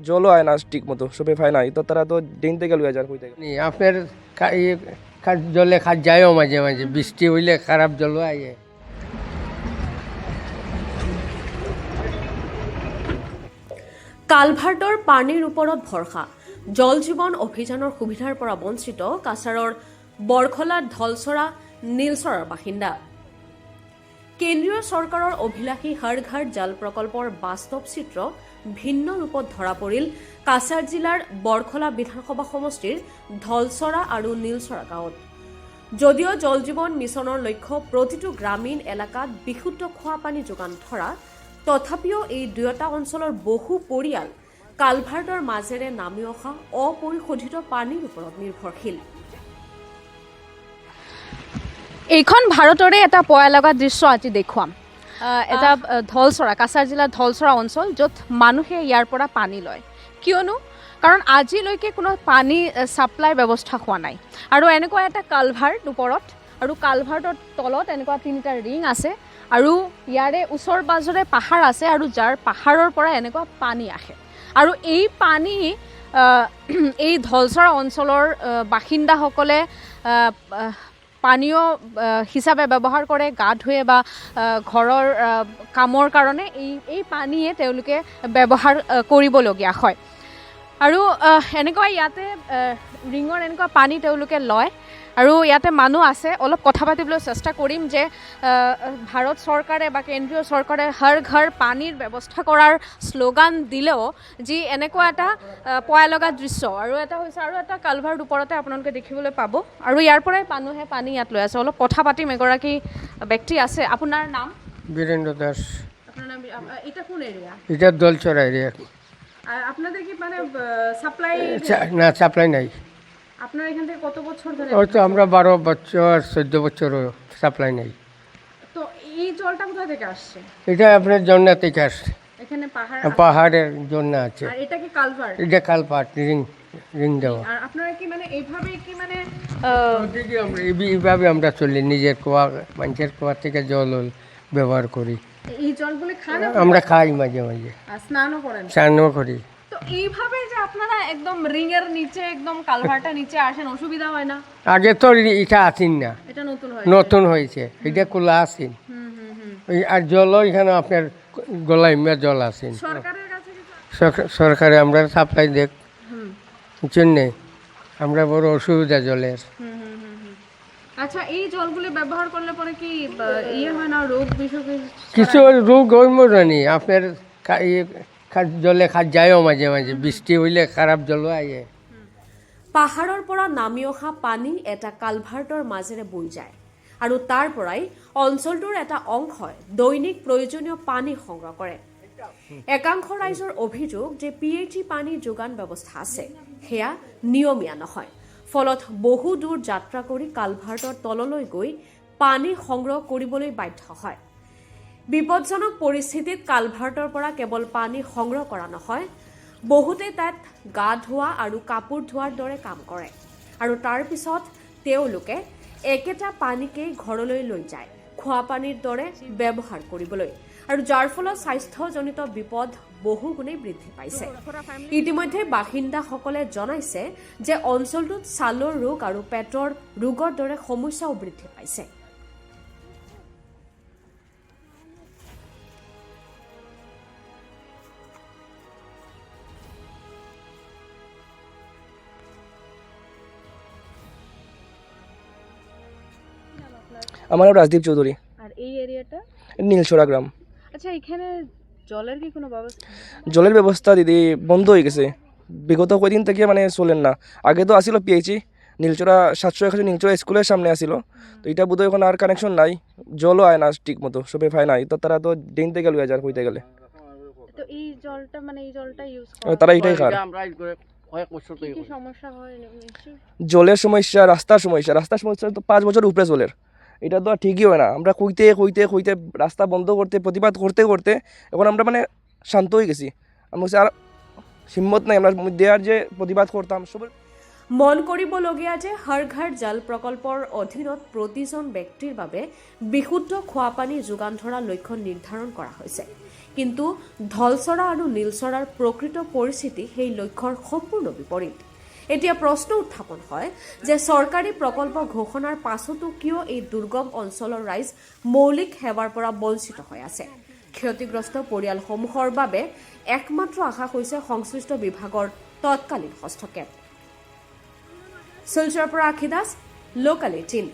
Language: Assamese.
জলও আয় না ঠিক মতো, সবে পায় না, তো তারা তো দিন থেকে লুয়ে যার কইতে গেলে। আপনার জলে খাট যায়ও মাঝে মাঝে, বৃষ্টি হইলে খারাপ জলও আয়ে। কালভাৰ্টৰ পানীৰ ওপৰত ভৰসা। জল জীৱন অভিযানৰ সুবিধাৰ পৰা বঞ্চিত কাছাৰৰ বৰখলা ঢলচৰা নীলচৰাৰ বাসিন্দা। কেন্দ্ৰীয় চৰকাৰৰ অভিলাষী হৰ ঘৰ জল প্ৰকল্পৰ বাস্তৱ চিত্ৰ ভিন্ন ৰূপত ধৰা পৰিল কাছাৰ জিলাৰ বৰখলা বিধানসভা সমষ্টিৰ ঢলচৰা আৰু নীলচৰা গাঁৱত। যদিও জল জীৱন মিছনৰ লক্ষ্য প্ৰতিটো গ্ৰামীণ এলেকাত বিশুদ্ধ খোৱা পানী যোগান ধৰা, তথাপিও এই দুয়োটা অঞ্চলৰ বহু পৰিয়াল কালভাৰ্টৰ মাজেৰে নামি অহা অপৰিশোধিত পানীৰ ওপৰত নিৰ্ভৰশীল। এইখন ভাৰতৰে এটা পয়া লগা দৃশ্য আজি দেখুৱাম। এটা ঢলচৰা, কাছাৰ জিলাৰ ঢলচৰা অঞ্চল, য'ত মানুহে ইয়াৰ পৰা পানী লয়। কিয়নো কাৰণ আজিলৈকে কোনো পানী ছাপ্লাই ব্যৱস্থা হোৱা নাই। আৰু এনেকুৱা এটা কালভাৰ্ট ওপৰত, আৰু কালভাৰ্টৰ তলত এনেকুৱা 3টা ৰিং আছে, আৰু ইয়াৰে ওচৰ পাজৰে পাহাৰ আছে, আৰু যাৰ পাহাৰৰ পৰা এনেকুৱা পানী আহে। আৰু এই পানী এই ঢলচৰা অঞ্চলৰ বাসিন্দাসকলে পানীয় হিচাপে ব্যৱহাৰ কৰে, গা ধুৱে বা ঘৰৰ কামৰ কাৰণে এই পানীয়ে তেওঁলোকে ব্যৱহাৰ কৰিবলগীয়া হয়। আৰু এনেকুৱা ইয়াতে ৰিঙৰ এনেকুৱা পানী তেওঁলোকে লয়। আৰু ইয়াতে মানুহ আছে, অলপ কথা পাতিবলৈ চেষ্টা কৰিম যে ভাৰত চৰকাৰে বা কেন্দ্ৰীয় চৰকাৰে হৰ ঘৰ পানীৰ ব্যৱস্থা কৰাৰ শ্লোগান দিলেও যি এনেকুৱা এটা পয়া লগা দৃশ্য, আৰু এটা হৈছে আৰু এটা কালভাৰ্ট ওপৰতে আপোনালোকে দেখিবলৈ পাব। আৰু ইয়াৰ পৰাই মানুহে পানী ইয়াত লৈ আছে। অলপ কথা পাতিম, এগৰাকী ব্যক্তি আছে। আপোনাৰ নাম? বীৰেন্দ্ৰ দাস। আপোনাৰ নাম? এটা কোন এৰিয়া? এটা দলচরা এরিয়া। আপনাদের কি মানে সাপ্লাই? না, সাপ্লাই নাই। আপনার এখান থেকে কত বছর ধরে? হয়তো আমরা 12 বছর 14 বছরও সাপ্লাই নাই। তো এই জলটা কোথা থেকে আসছে? এটা আপনার জন্না থেকে আসছে, এখানে পাহাড়, পাহাড়ের জন্য আছে। আর এটা কি কালভার্ট? এটা কালপাট রিং রিং দেওয়া। আর আপনারা কি মানে এইভাবে কি মানে ওদিকে আমরা এইভাবে আমরা চলি, নিজের কুয়া, মানুষের কুয়া থেকে জল ব্যবহার করি। এই জলগুলো খান? আমরা খাই মাঝে মাঝে, আর স্নানও করেন? স্নানও করি। তো এইভাবে যে আপনারা একদম রিং এর নিচে, একদম কালভার্টের নিচে আসেন, অসুবিধা হয় না? আগে তো এটা আসেন না, এটা নতুন হয়? নতুন হয়েছে, এটা খোলা আসেন। আর জলও এখানে আপনার গলায় জল আসেন। সরকারের কাছে কিছু? সরকারে আমরা সাপ্লাই দেখ জন্যে আমরা বড় অসুবিধা জলের। আচ্ছা, এই জলগুলো ব্যবহার করলে পরে কি ইয়ে হয় না, রোগ বিসুখ? কিছু রোগ হইমরানি আপনার জলে খাট যায়ও মাঝে মাঝে, বৃষ্টি হইলে খারাপ জলও আয়ে। পাহাৰৰ পৰা নামি অহা পানী এটা কালভাৰ্টৰ মাজেৰে বৈ যায়, আৰু তাৰ পৰাই অঞ্চলটোৰ এটা অংশই দৈনিক প্ৰয়োজনীয় পানী সংগ্ৰহ কৰে। একাংশ ৰাইজৰ অভিযোগ যে PHE পানী যোগান ব্যৱস্থা আছে, সেয়া নিয়মীয়া নহয়। ফলত বহু দূৰ যাত্ৰা কৰি কালভাৰ্টৰ তললৈ গৈ পানী সংগ্ৰহ কৰিবলৈ বাধ্য হয়। বিপদজনক পৰিস্থিতিত কালভাৰ্টৰ পৰা কেৱল পানী সংগ্ৰহ কৰা নহয়, বহুতে তাত গা ধোৱা আৰু কাপোৰ ধোৱাৰ দৰে কাম কৰে। আৰু তাৰ পিছত তেওঁলোকে একেটা পানীকেই ঘৰলৈ লৈ যায় খোৱা পানীৰ দৰে ব্যৱহাৰ কৰিবলৈ, আৰু যাৰ ফলত স্বাস্থ্যজনিত বিপদ বহুগুণেই বৃদ্ধি পাইছে। ইতিমধ্যে বাসিন্দাসকলে জনাইছে যে অঞ্চলটোত ছালৰ ৰোগ আৰু পেটৰ ৰোগৰ দৰে সমস্যাও বৃদ্ধি পাইছে। আমার নাম রাজদীপ চৌধুরী। আর এই এরিয়াটা? নীলচরা গ্রাম। আচ্ছা, এখানে জলের কি কোনো ব্যবস্থা? জলের ব্যবস্থা দিদি বন্ধ হয়ে গেছে বিগত কয়দিন থেকে, মানে চলেন না। আগে তো আসিল PHE নীলচরা 701 নীলচরা স্কুলের সামনে আসিল, তো এটা বোধহয় এখন আর কানেকশন নাই, জলও আয় না ঠিক মতো, সবে পায় নাই, তো তারা তো দিন থেকে লুয়ে যার কইতে গেলে। তো এই জলটা মানে এই জলটা ইউজ করে তারা এটাই খায়। কি সমস্যা হয়? জলের সমস্যা, রাস্তার সমস্যা তো 5 বছর উপরে জলের, এটা তো আর ঠিকই হয় না। আমরা কইতে রাস্তা বন্ধ করতে, প্রতিবাদ করতে করতে এখন আমরা মানে শান্ত হয়ে গেছি। আমরা আর হিম্মত নাই আমরা মধ্যে আর যে প্রতিবাদ করতাম সব। মন কৰিবলগীয়া যে হৰ ঘৰ জল প্ৰকল্পৰ অধীনত প্ৰতিজন ব্যক্তিৰ বাবে বিশুদ্ধ খোৱা পানী যোগান ধৰা লক্ষ্য নিৰ্ধাৰণ কৰা হৈছে, কিন্তু ধলচৰা আৰু নীলচৰাৰ প্ৰকৃত পৰিস্থিতি সেই লক্ষ্যৰ সম্পূৰ্ণ বিপৰীত। এতিয়া প্ৰশ্ন উত্থাপন হয় যে চৰকাৰী প্ৰকল্প ঘোষণাৰ পাছতো কিয় এই দুৰ্গম অঞ্চলৰ ৰাইজ মৌলিক সেৱাৰ পৰা বঞ্চিত হৈ আছে। ক্ষতিগ্ৰস্ত পৰিয়ালসমূহৰ বাবে একমাত্ৰ আশা হৈছে সংশ্লিষ্ট বিভাগৰ তৎকালীন হস্তক্ষেপ। শিলচৰৰ পৰা আখি দাস, লোকেল 18।